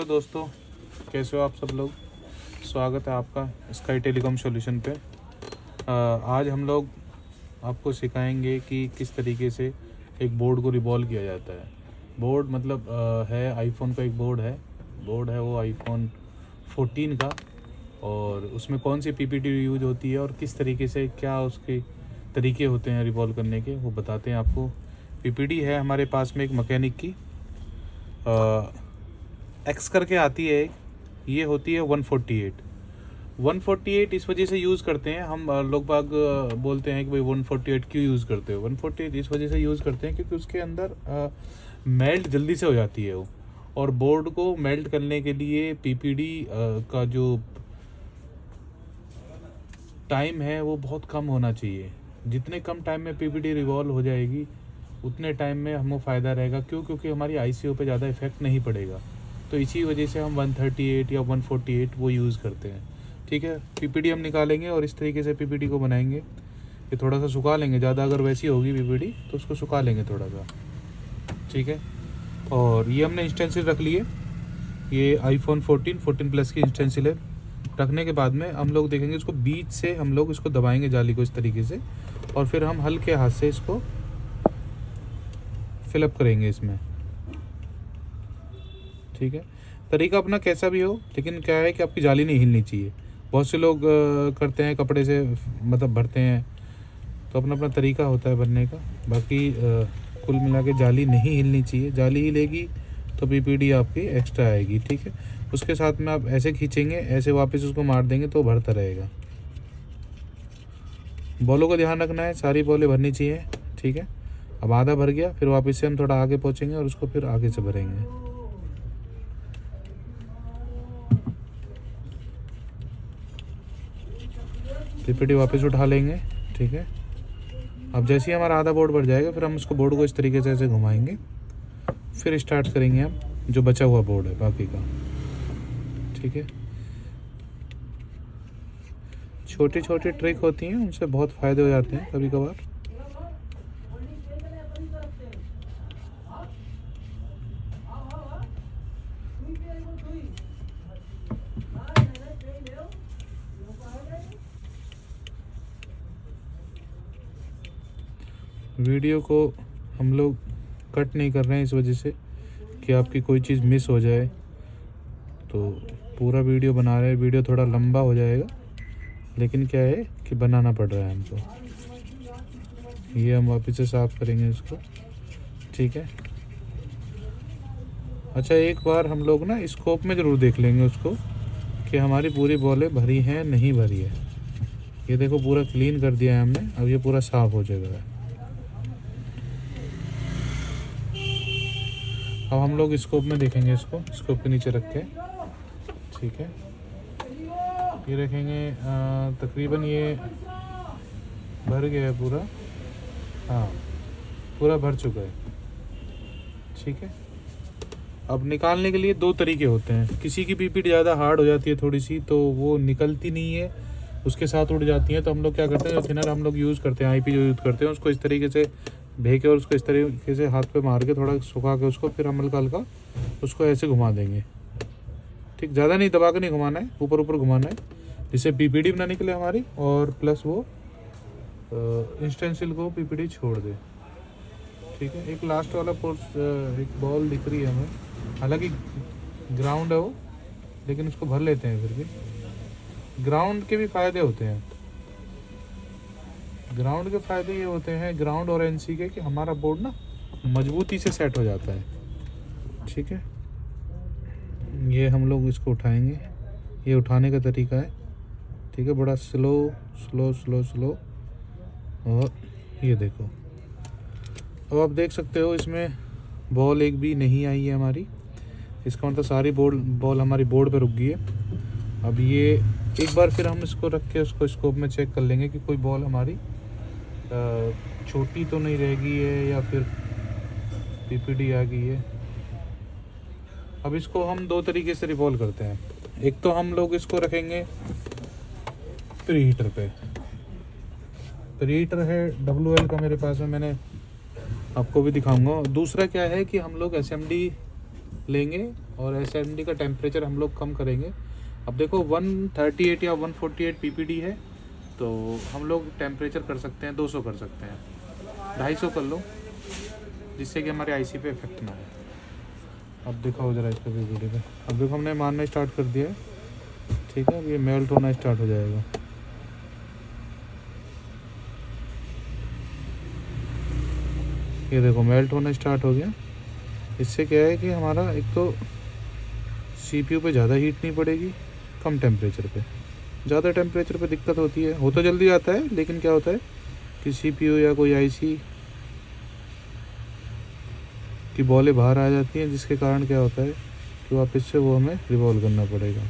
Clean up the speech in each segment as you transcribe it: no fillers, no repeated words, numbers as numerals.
तो दोस्तों, कैसे हो आप सब लोग। स्वागत है आपका स्काई टेलीकॉम सॉल्यूशन पे। आज हम लोग आपको सिखाएंगे कि किस तरीके से एक बोर्ड को रिवॉल्व किया जाता है। बोर्ड मतलब है आईफोन का एक बोर्ड है वो आईफोन 14 का, और उसमें कौन सी पीपीटी यूज होती है और किस तरीके से क्या उसके तरीके होते हैं रिवॉल्व करने के, वो बताते हैं आपको। पीपीटी है हमारे पास में एक मैकेनिक की, एक्स करके आती है एक, ये होती है 148 इस वजह से यूज़ करते हैं हम लोग बाग। बोलते हैं कि भाई 148 क्यों यूज़ करते हो। 148 इस वजह से यूज़ करते हैं क्योंकि उसके अंदर मेल्ट जल्दी से हो जाती है वो, और बोर्ड को मेल्ट करने के लिए पीपीडी का जो टाइम है वो बहुत कम होना चाहिए। जितने कम टाइम में पीपीडी रिवॉल्व हो जाएगी उतने टाइम में हमें फ़ायदा रहेगा। क्यों? क्योंकि हमारी आईसीओ पे ज़्यादा इफेक्ट नहीं पड़ेगा। तो इसी वजह से हम 138 या 148 वो यूज़ करते हैं। ठीक है, पीपीडी हम निकालेंगे और इस तरीके से पीपीडी को बनाएंगे। ये थोड़ा सा सुखा लेंगे, ज़्यादा अगर वैसी होगी पीपीडी तो उसको सुखा लेंगे थोड़ा सा। ठीक है, और ये हमने इंस्टेंसिल रख लिए। ये आईफोन 14 प्लस की इंस्टेंसिल है। रखने के बाद में हम लोग देखेंगे इसको बीच से, हम लोग इसको दबाएंगे जाली को इस तरीके से, और फिर हम हल्के हाथ से इसको फिलअप करेंगे इसमें। ठीक है, तरीका अपना कैसा भी हो, लेकिन क्या है कि आपकी जाली नहीं हिलनी चाहिए। बहुत से लोग करते हैं कपड़े से, मतलब भरते हैं, तो अपना अपना तरीका होता है भरने का। बाकी कुल मिला के जाली नहीं हिलनी चाहिए। जाली हिलेगी तो पीपीडी आपकी एक्स्ट्रा आएगी। ठीक है, उसके साथ में आप ऐसे खींचेंगे, ऐसे वापस उसको मार देंगे तो भरता रहेगा। बॉलों का ध्यान रखना है, सारी बॉलें भरनी चाहिए। ठीक है, अब आधा भर गया, फिर वापस से हम थोड़ा आगे पहुँचेंगे और उसको फिर आगे से भरेंगे। पीपीटी वापस उठा लेंगे। ठीक है, अब जैसे ही हमारा आधा बोर्ड भर जाएगा फिर हम उसको बोर्ड को इस तरीके से ऐसे घुमाएंगे, फिर स्टार्ट करेंगे हम जो बचा हुआ बोर्ड है बाकी का। ठीक है, छोटी छोटी ट्रिक होती हैं, उनसे बहुत फ़ायदे हो जाते हैं कभी कभार। वीडियो को हम लोग कट नहीं कर रहे हैं इस वजह से कि आपकी कोई चीज़ मिस हो जाए, तो पूरा वीडियो बना रहे हैं। वीडियो थोड़ा लंबा हो जाएगा, लेकिन क्या है कि बनाना पड़ रहा है हमको। ये हम वापस से साफ़ करेंगे इसको। ठीक है, अच्छा, एक बार हम लोग ना स्कोप में ज़रूर देख लेंगे उसको कि हमारी पूरी बॉलें भरी हैं नहीं भरी है। ये देखो पूरा क्लीन कर दिया है हमने, अब ये पूरा साफ़ हो जाएगा। अब हम लोग स्कोप में देखेंगे इसको, स्कोप के नीचे रख के। ठीक है, ये रखेंगे, तकरीबन ये भर गया है पूरा। हाँ, पूरा भर चुका है। ठीक है, अब निकालने के लिए दो तरीके होते हैं। किसी की पीपीटी ज़्यादा हार्ड हो जाती है थोड़ी सी, तो वो निकलती नहीं है, उसके साथ उड़ जाती है। तो हम लोग क्या करते हैं, जो थिनर हम लोग यूज़ करते हैं, आईपी जो यूज़ करते हैं, उसको इस तरीके से भेके और उसको इस तरीके से हाथ पे मार के थोड़ा सुखा के उसको फिर हम हल्का हल्का उसको ऐसे घुमा देंगे। ठीक, ज़्यादा नहीं दबा के नहीं घुमाना है, ऊपर ऊपर घुमाना है, जिससे पीपीडी ना निकले हमारी, और प्लस वो इंस्टेंसिल को पीपीडी छोड़ दे। ठीक है, एक लास्ट वाला एक बॉल दिख रही है हमें, हालांकि ग्राउंड है वो, लेकिन उसको भर लेते हैं फिर भी। ग्राउंड के भी फ़ायदे होते हैं। ग्राउंड के फ़ायदे ये होते हैं, ग्राउंड और एनसी के, कि हमारा बोर्ड ना मजबूती से सेट हो जाता है। ठीक है, ये हम लोग इसको उठाएंगे, ये उठाने का तरीका है। ठीक है, बड़ा स्लो स्लो स्लो स्लो, और ये देखो, अब आप देख सकते हो इसमें बॉल एक भी नहीं आई है हमारी। इसका मतलब सारी बॉल हमारी बोर्ड पे रुक गई है। अब ये एक बार फिर हम इसको रख के उसको स्कोप में चेक कर लेंगे कि कोई बॉल हमारी छोटी तो नहीं रह गई है या फिर पीपीडी आ गई है। अब इसको हम दो तरीके से रिवॉल्व करते हैं। एक तो हम लोग इसको रखेंगे प्री हीटर पे। प्री हीटर है WL का मेरे पास में, मैंने आपको भी दिखाऊंगा। दूसरा क्या है कि हम लोग SMD लेंगे और SMD का टेम्परेचर हम लोग कम करेंगे। अब देखो 138 या 148 PPD है, तो हम लोग टेम्परेचर कर सकते हैं 200 कर सकते हैं, 250 कर लो, जिससे कि हमारे IC पे इफेक्ट ना हो। अब दिखाओ ज़रा इसका PPD पे। अब देखो हमने मारना स्टार्ट कर दिया है, ठीक है। अब ये मेल्ट होना स्टार्ट हो जाएगा। ये देखो मेल्ट होना स्टार्ट हो गया। इससे क्या है कि हमारा एक तो CPU पे ज़्यादा हीट नहीं पड़ेगी, कम टेम्परेचर पे। ज़्यादा टेम्परेचर पे दिक्कत होती है, हो तो जल्दी जाता है, लेकिन क्या होता है कि CPU या कोई IC की बॉलें बाहर आ जाती हैं, जिसके कारण क्या होता है कि वापस से वो हमें रिवॉल्व करना पड़ेगा।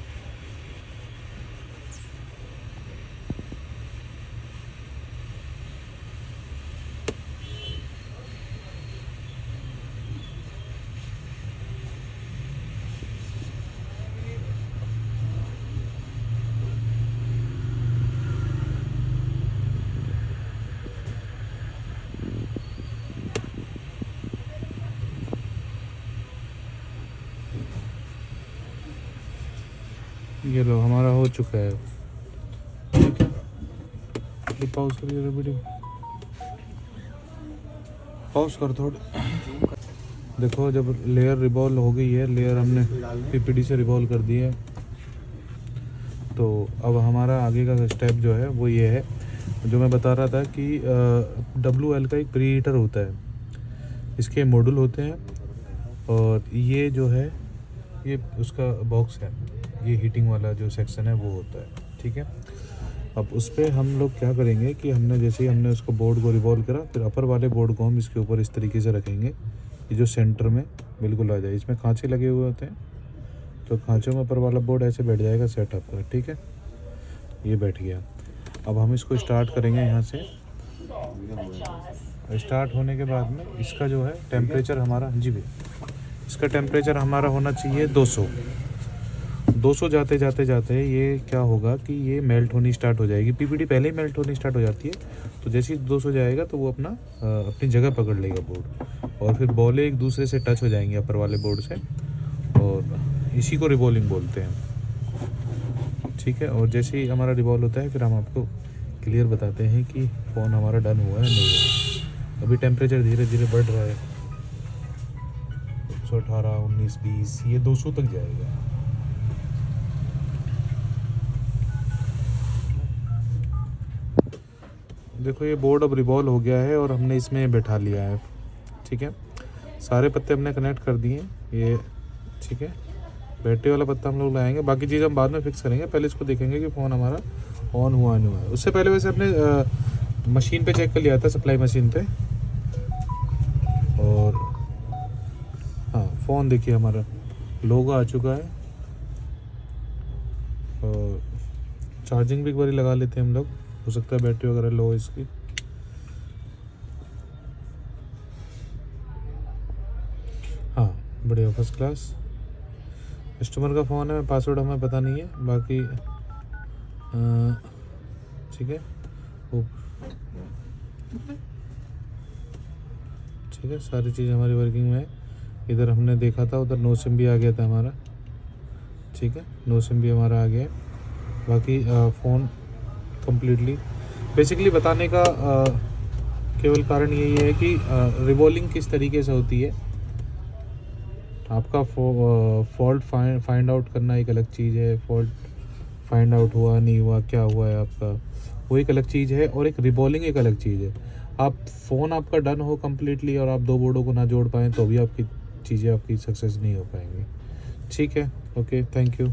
ये लो हमारा हो चुका है, ठीक है। पॉज करिए वीडियो, पॉज कर थोड़ा। देखो जब लेयर रिवॉल्व हो गई है, लेयर हमने PPD से रिवॉल्व कर दी है, तो अब हमारा आगे का स्टेप जो है वो ये है, जो मैं बता रहा था कि WL का एक प्री हीटर होता है, इसके मॉड्यूल होते हैं, और ये जो है ये उसका बॉक्स है, ये हीटिंग वाला जो सेक्शन है वो होता है, ठीक है। अब उस पर हम लोग क्या करेंगे कि जैसे ही हमने उसको बोर्ड को रिवॉल्व करा, फिर अपर वाले बोर्ड को हम इसके ऊपर इस तरीके से रखेंगे, ये जो सेंटर में बिल्कुल आ जाए। इसमें खांचे लगे हुए होते हैं, तो खांचों में अपर वाला बोर्ड ऐसे बैठ जाएगा सेटअप पर, ठीक है। ये बैठ गया। अब हम इसको स्टार्ट करेंगे यहाँ से। स्टार्ट होने के बाद में इसका जो है टेम्परेचर हमारा, जी भैया, इसका टेम्परेचर हमारा होना चाहिए 200 जाते जाते जाते ये क्या होगा कि ये मेल्ट होनी स्टार्ट हो जाएगी। PPD पहले ही मेल्ट होनी स्टार्ट हो जाती है, तो जैसे ही 200 जाएगा तो वो अपनी जगह पकड़ लेगा बोर्ड, और फिर बॉलें एक दूसरे से टच हो जाएंगी अपर वाले बोर्ड से, और इसी को रिवॉल्विंग बोलते हैं, ठीक है। और जैसे ही हमारा रिवॉल्व होता है, फिर हम आपको क्लियर बताते हैं कि फ़ोन हमारा डन हुआ है नहीं हुआ। अभी टेम्परेचर धीरे धीरे बढ़ रहा है, 118, 19, 20, ये 200 तक जाएगा। देखो ये बोर्ड अब रिवॉल्व हो गया है और हमने इसमें बैठा लिया है, ठीक है। सारे पत्ते हमने कनेक्ट कर दिए ये, ठीक है। बैटरी वाला पत्ता हम लोग लाएंगे, बाकी चीज़ हम बाद में फिक्स करेंगे। पहले इसको देखेंगे कि फ़ोन हमारा ऑन हुआ नहीं हुआ है। उससे पहले वैसे अपने मशीन पे चेक कर लिया था, सप्लाई मशीन पे, और हाँ फ़ोन देखिए हमारा लोगो आ चुका है। और चार्जिंग भी एक बार लगा लेते हैं हम लोग, हो सकता है बैटरी वगैरह लो इसकी। हाँ बढ़िया, फर्स्ट क्लास। कस्टमर का फ़ोन है, पासवर्ड हमें पता नहीं है, बाकी ठीक है, ठीक है। सारी चीज़ हमारी वर्किंग में है। इधर हमने देखा था, उधर नो सिम भी आ गया था हमारा, ठीक है, नो सिम भी हमारा आ गया है। बाकी फ़ोन कंप्लीटली, बेसिकली बताने का केवल कारण यही है कि रिवॉल्विंग किस तरीके से होती है। आपका फॉल्ट फाइंड आउट करना एक अलग चीज़ है, फॉल्ट फाइंड आउट हुआ नहीं हुआ, क्या हुआ है आपका, वो एक अलग चीज़ है, और एक रिवॉल्विंग एक अलग चीज़ है। आप फ़ोन आपका डन हो कम्प्लीटली और आप दो बोर्डों को ना जोड़ पाएँ, तो भी आपकी चीज़ें आपकी सक्सेस नहीं हो पाएंगी, ठीक है। Okay, thank you.